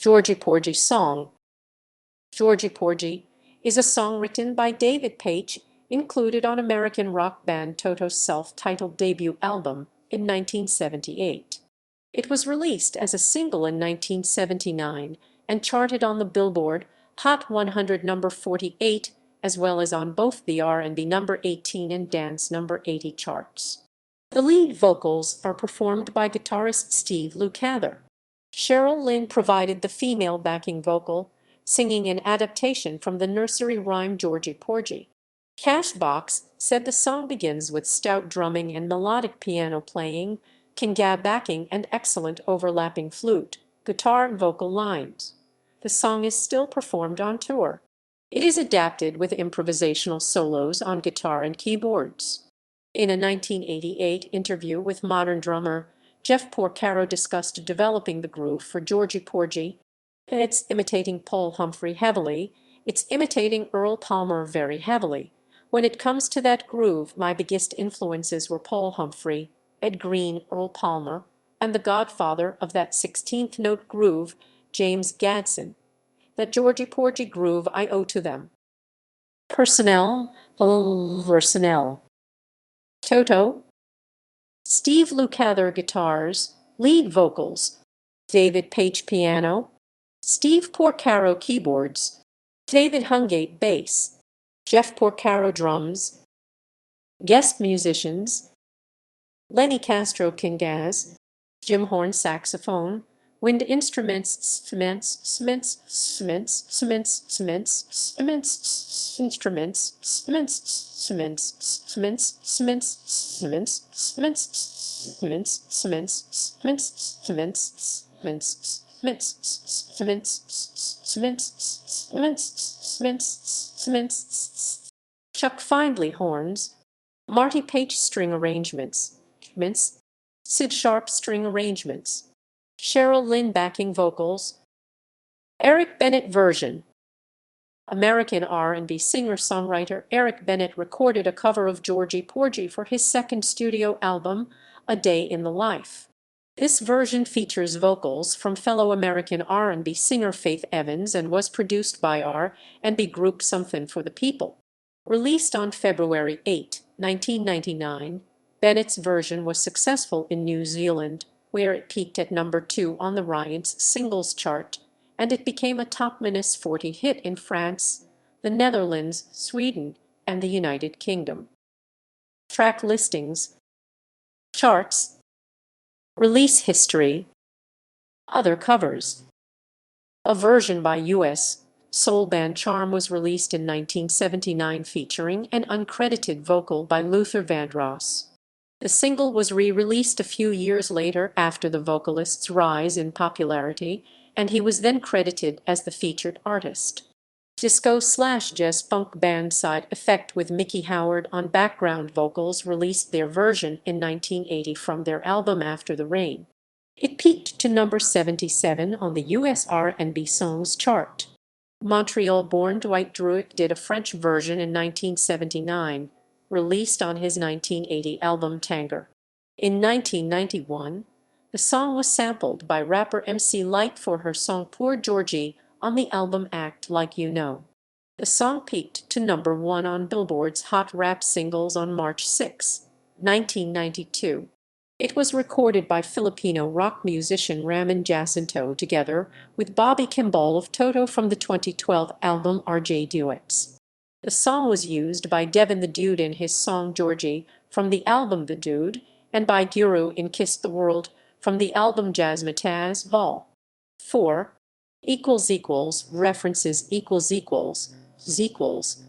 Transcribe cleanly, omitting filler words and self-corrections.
Georgy Porgy song. Georgy Porgy is a song written by David Paich, included on American rock band Toto's self-titled debut album in 1978. It was released as a single in 1979 and charted on the Billboard Hot 100 number 48, as well as on both the R&B number 18 and dance number 80 charts. The lead vocals are performed by guitarist Steve Lukather. Cheryl Lynn provided the female backing vocal, singing an adaptation from the nursery rhyme Georgie Porgy. Cashbox said the song begins with stout drumming and melodic piano playing, conga backing, and excellent overlapping flute, guitar, and vocal lines. The song is still performed on tour. It is adapted with improvisational solos on guitar and keyboards. In a 1988 interview with modern drummer Jeff Porcaro discussed developing the groove for Georgy Porgy. It's imitating Paul Humphrey heavily. It's imitating Earl Palmer very heavily. When it comes to that groove, my biggest influences were Paul Humphrey, Ed Greene, Earl Palmer, and the godfather of that 16th note groove, James Gadson. That Georgie Porgy groove I owe to them. Personnel. Toto. Steve Lukather guitars, lead vocals. David Paich piano. Steve Porcaro keyboards. David Hungate bass. Jeff Porcaro drums. Guest musicians: Lenny Castro congas, Jim Horn saxophone, wind instruments, Chuck Findlay horns, Marty Paich string arrangements, Sid Sharp string arrangements, Cheryl Lynn backing vocals, Eric Bennett version. American R&B singer-songwriter Eric Bennett recorded a cover of Georgie Porgy for his second studio album, A Day in the Life. This version features vocals from fellow American R&B singer Faith Evans and was produced by R&B group Something for the People. Released on February 8, 1999, Bennett's version was successful in New Zealand, where it peaked at number 2 on the Ryan's singles chart, and it became a top -40 hit in France, the Netherlands, Sweden, and the United Kingdom. Track listings, charts, release history, other covers. A version by U.S. soul band Charm was released in 1979 featuring an uncredited vocal by Luther Vandross. The single was re-released a few years later after the vocalist's rise in popularity, and he was then credited as the featured artist. Disco/jazz funk band Side Effect with Mickey Howard on background vocals released their version in 1980 from their album After the Rain. It peaked to number 77 on the US R&B Songs chart. Montreal-born Dwight Druick did a French version in 1979, released on his 1980 album Tanger. In 1991, the song was sampled by rapper MC Lyte for her song Poor Georgie on the album Act Like You Know. The song peaked to number 1 on Billboard's Hot Rap Singles on March 6, 1992. It was recorded by Filipino rock musician Ramon Jacinto together with Bobby Kimball of Toto from the 2012 album RJ Duets. The song was used by Devin the Dude in his song Georgie from the album The Dude, and by Guru in Kiss the World from the album Jazzmatazz Vol. 4 == references ==